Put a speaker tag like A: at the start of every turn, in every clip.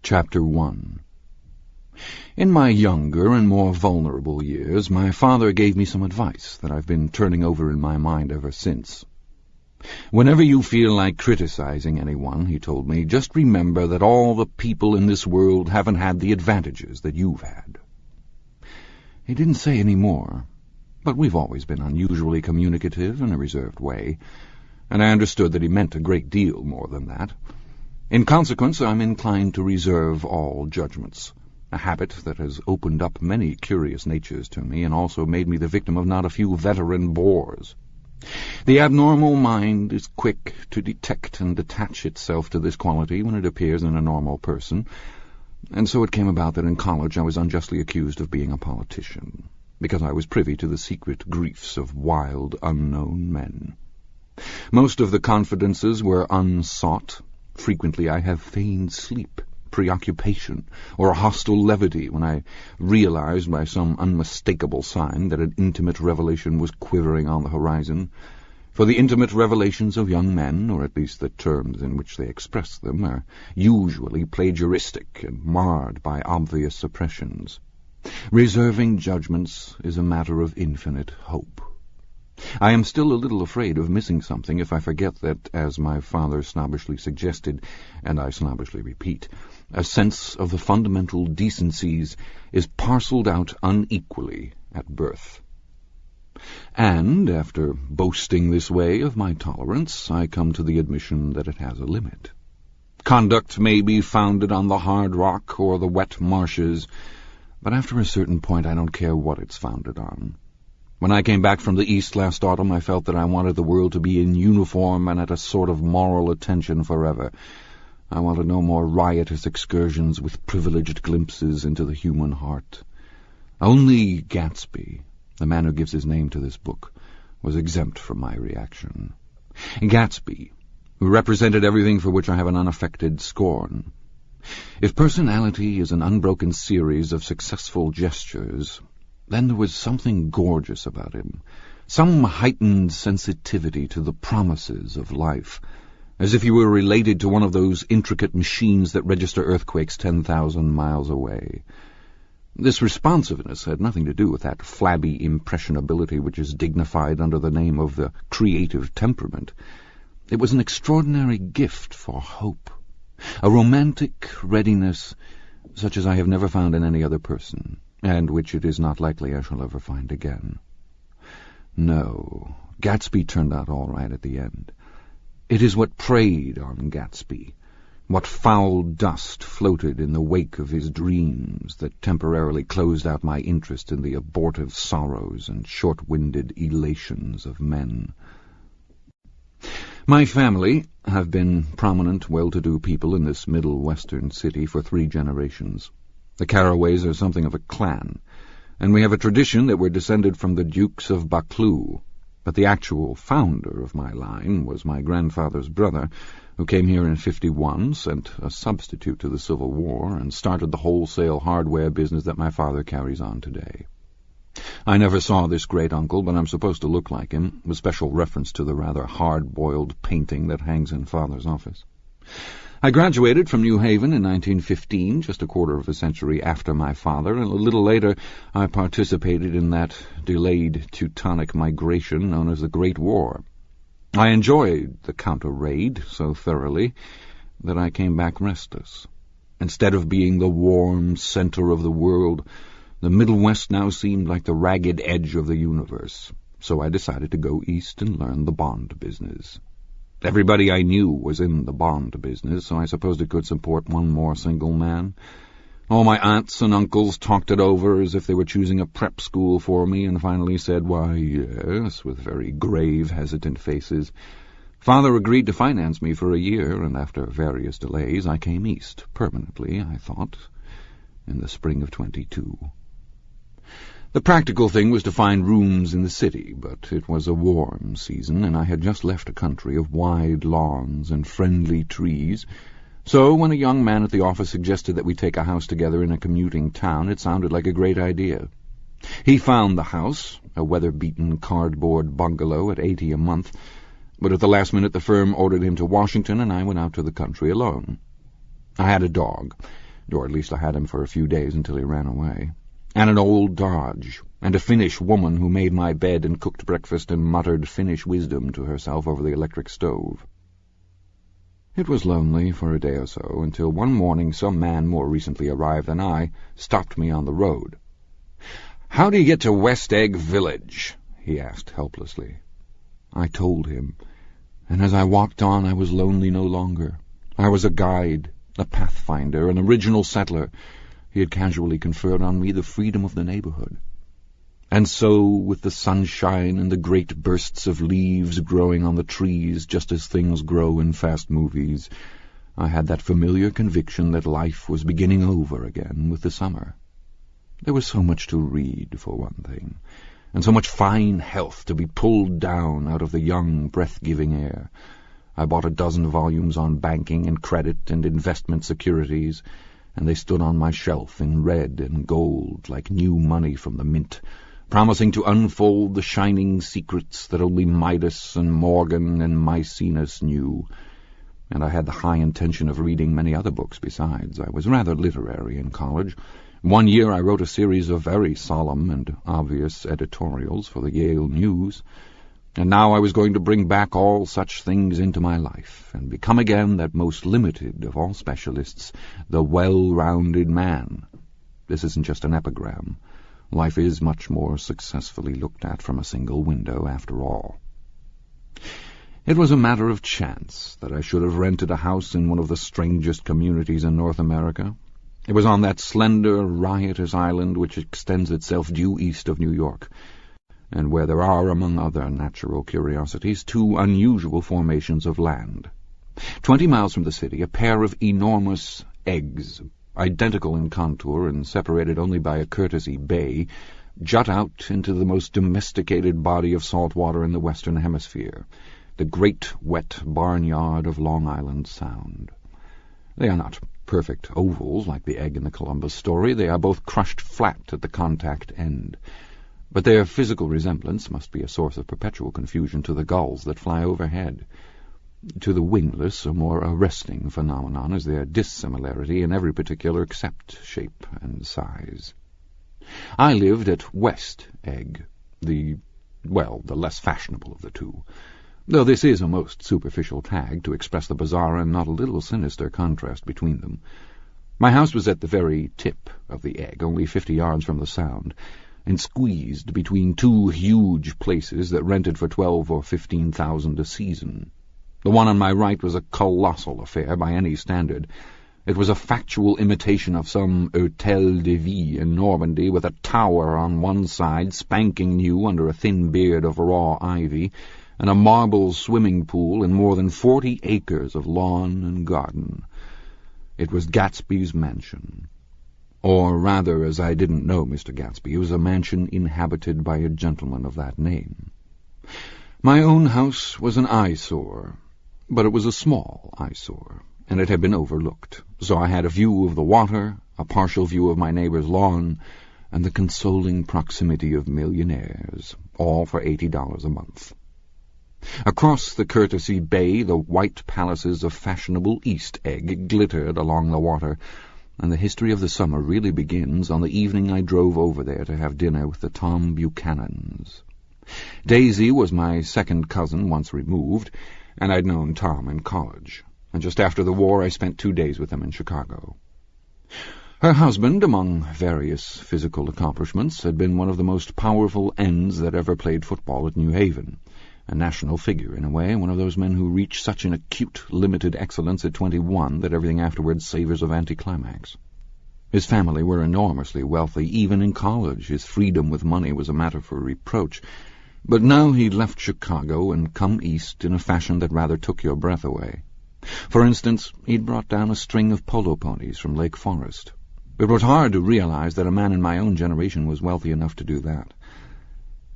A: Chapter 1. In my younger and more vulnerable years, my father gave me some advice that I've been turning over in my mind ever since. Whenever you feel like criticizing anyone, he told me, just remember that all the people in this world haven't had the advantages that you've had. He didn't say any more, but we've always been unusually communicative in a reserved way, and I understood that he meant a great deal more than that. In consequence, I'm inclined to reserve all judgments, a habit that has opened up many curious natures to me and also made me the victim of not a few veteran bores. The abnormal mind is quick to detect and attach itself to this quality when it appears in a normal person, and so it came about that in college I was unjustly accused of being a politician, because I was privy to the secret griefs of wild, unknown men. Most of the confidences were unsought. Frequently I have feigned sleep, preoccupation, or a hostile levity when I realized by some unmistakable sign that an intimate revelation was quivering on the horizon. For the intimate revelations of young men, or at least the terms in which they express them, are usually plagiaristic and marred by obvious suppressions. Reserving judgments is a matter of infinite hope. I am still a little afraid of missing something if I forget that, as my father snobbishly suggested, and I snobbishly repeat, a sense of the fundamental decencies is parcelled out unequally at birth. And, after boasting this way of my tolerance, I come to the admission that it has a limit. Conduct may be founded on the hard rock or the wet marshes, but after a certain point I don't care what it's founded on. When I came back from the East last autumn, I felt that I wanted the world to be in uniform and at a sort of moral attention forever. I wanted no more riotous excursions with privileged glimpses into the human heart. Only Gatsby, the man who gives his name to this book, was exempt from my reaction. Gatsby, who represented everything for which I have an unaffected scorn. If personality is an unbroken series of successful gestures, then there was something gorgeous about him, some heightened sensitivity to the promises of life, as if he were related to one of those intricate machines that register earthquakes 10,000 miles away. This responsiveness had nothing to do with that flabby impressionability which is dignified under the name of the creative temperament. It was an extraordinary gift for hope, a romantic readiness such as I have never found in any other person, and which it is not likely I shall ever find again. No, Gatsby turned out all right at the end. It is what preyed on Gatsby, what foul dust floated in the wake of his dreams that temporarily closed out my interest in the abortive sorrows and short-winded elations of men. My family have been prominent, well-to-do people in this middle western city for 3 generations. The Carraways are something of a clan, and we have a tradition that we're descended from the Dukes of Buccleuch, but the actual founder of my line was my grandfather's brother, who came here in 51, sent a substitute to the Civil War, and started the wholesale hardware business that my father carries on today. I never saw this great-uncle, but I'm supposed to look like him, with special reference to the rather hard-boiled painting that hangs in Father's office. I graduated from New Haven in 1915, just a quarter of a century after my father, and a little later I participated in that delayed Teutonic migration known as the Great War. I enjoyed the counter-raid so thoroughly that I came back restless. Instead of being the warm center of the world, the Middle West now seemed like the ragged edge of the universe, so I decided to go east and learn the bond business. Everybody I knew was in the bond business, so I supposed it could support one more single man. All my aunts and uncles talked it over as if they were choosing a prep school for me, and finally said, "Why, yes," with very grave, hesitant faces. Father agreed to finance me for a year, and after various delays I came east, permanently, I thought, in the spring of 22. The practical thing was to find rooms in the city, but it was a warm season, and I had just left a country of wide lawns and friendly trees, so when a young man at the office suggested that we take a house together in a commuting town, it sounded like a great idea. He found the house, a weather-beaten cardboard bungalow at $80 a month, but at the last minute the firm ordered him to Washington, and I went out to the country alone. I had a dog, or at least I had him for a few days until he ran away, and an old Dodge, and a Finnish woman who made my bed and cooked breakfast and muttered Finnish wisdom to herself over the electric stove. It was lonely for a day or so, until one morning some man more recently arrived than I stopped me on the road. "How do you get to West Egg Village?" he asked helplessly. I told him, and as I walked on I was lonely no longer. I was a guide, a pathfinder, an original settler. He had casually conferred on me the freedom of the neighborhood. And so, with the sunshine and the great bursts of leaves growing on the trees just as things grow in fast movies, I had that familiar conviction that life was beginning over again with the summer. There was so much to read, for one thing, and so much fine health to be pulled down out of the young, breath-giving air. I bought a dozen volumes on banking and credit and investment securities, and they stood on my shelf in red and gold like new money from the mint, promising to unfold the shining secrets that only Midas and Morgan and Maecenas knew. And I had the high intention of reading many other books besides. I was rather literary in college. One year I wrote a series of very solemn and obvious editorials for the Yale News, and now I was going to bring back all such things into my life, and become again that most limited of all specialists, the well-rounded man. This isn't just an epigram. Life is much more successfully looked at from a single window, after all. It was a matter of chance that I should have rented a house in one of the strangest communities in North America. It was on that slender, riotous island which extends itself due east of New York, and where there are, among other natural curiosities, two unusual formations of land. 20 miles from the city, a pair of enormous eggs, identical in contour and separated only by a courtesy bay, jut out into the most domesticated body of salt water in the Western Hemisphere, the great wet barnyard of Long Island Sound. They are not perfect ovals like the egg in the Columbus story. They are both crushed flat at the contact end. But their physical resemblance must be a source of perpetual confusion to the gulls that fly overhead. To the wingless, a more arresting phenomenon is their dissimilarity in every particular except shape and size. I lived at West Egg, the less fashionable of the two, though this is a most superficial tag to express the bizarre and not a little sinister contrast between them. My house was at the very tip of the egg, only 50 yards from the Sound, and squeezed between two huge places that rented for $12,000 or $15,000 a season. The one on my right was a colossal affair by any standard. It was a factual imitation of some Hôtel de Ville in Normandy, with a tower on one side, spanking new under a thin beard of raw ivy, and a marble swimming pool and more than 40 acres of lawn and garden. It was Gatsby's mansion. Or rather, as I didn't know Mr. Gatsby, it was a mansion inhabited by a gentleman of that name. My own house was an eyesore, but it was a small eyesore, and it had been overlooked, so I had a view of the water, a partial view of my neighbor's lawn, and the consoling proximity of millionaires, all for $80 a month. Across the courtesy bay, the white palaces of fashionable East Egg glittered along the water, and the history of the summer really begins on the evening I drove over there to have dinner with the Tom Buchanans. Daisy was my second cousin once removed, and I'd known Tom in college, and just after the war I spent 2 days with him in Chicago. Her husband, among various physical accomplishments, had been one of the most powerful ends that ever played football at New Haven, a national figure in a way, one of those men who reach such an acute, limited excellence at 21 that everything afterwards savours of anticlimax. His family were enormously wealthy. Even in college his freedom with money was a matter for reproach. But now he'd left Chicago and come east in a fashion that rather took your breath away. For instance, he'd brought down a string of polo ponies from Lake Forest. It was hard to realize that a man in my own generation was wealthy enough to do that.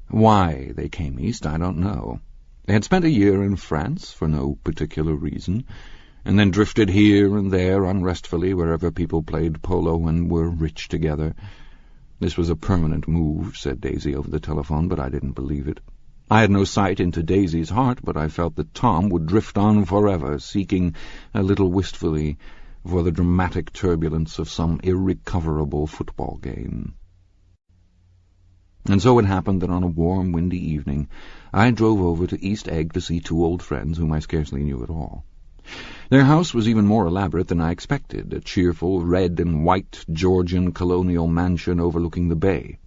A: Why they came east, I don't know. They had spent a year in France for no particular reason, and then drifted here and there unrestfully wherever people played polo and were rich together. This was a permanent move, said Daisy over the telephone, but I didn't believe it. I had no sight into Daisy's heart, but I felt that Tom would drift on forever, seeking, a little wistfully, for the dramatic turbulence of some irrecoverable football game. And so it happened that on a warm, windy evening I drove over to East Egg to see two old friends whom I scarcely knew at all. Their house was even more elaborate than I expected, a cheerful red and white Georgian colonial mansion overlooking the bay.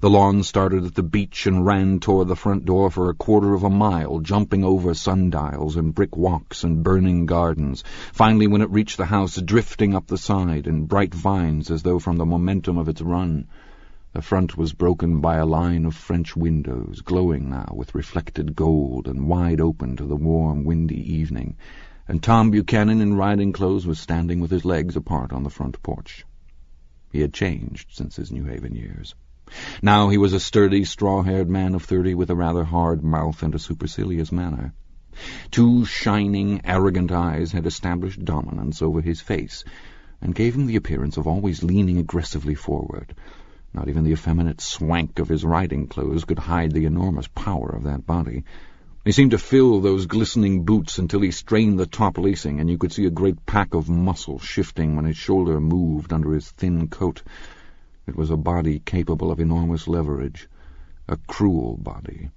A: The lawn started at the beach and ran toward the front door for a quarter of a mile, jumping over sundials and brick walks and burning gardens. Finally, when it reached the house, drifting up the side in bright vines as though from the momentum of its run. The front was broken by a line of French windows, glowing now with reflected gold and wide open to the warm, windy evening, and Tom Buchanan in riding clothes was standing with his legs apart on the front porch. He had changed since his New Haven years. Now he was a sturdy, straw-haired man of 30 with a rather hard mouth and a supercilious manner. Two shining, arrogant eyes had established dominance over his face and gave him the appearance of always leaning aggressively forward. Not even the effeminate swank of his riding clothes could hide the enormous power of that body. He seemed to fill those glistening boots until he strained the top lacing, and you could see a great pack of muscle shifting when his shoulder moved under his thin coat. It was a body capable of enormous leverage, a cruel body.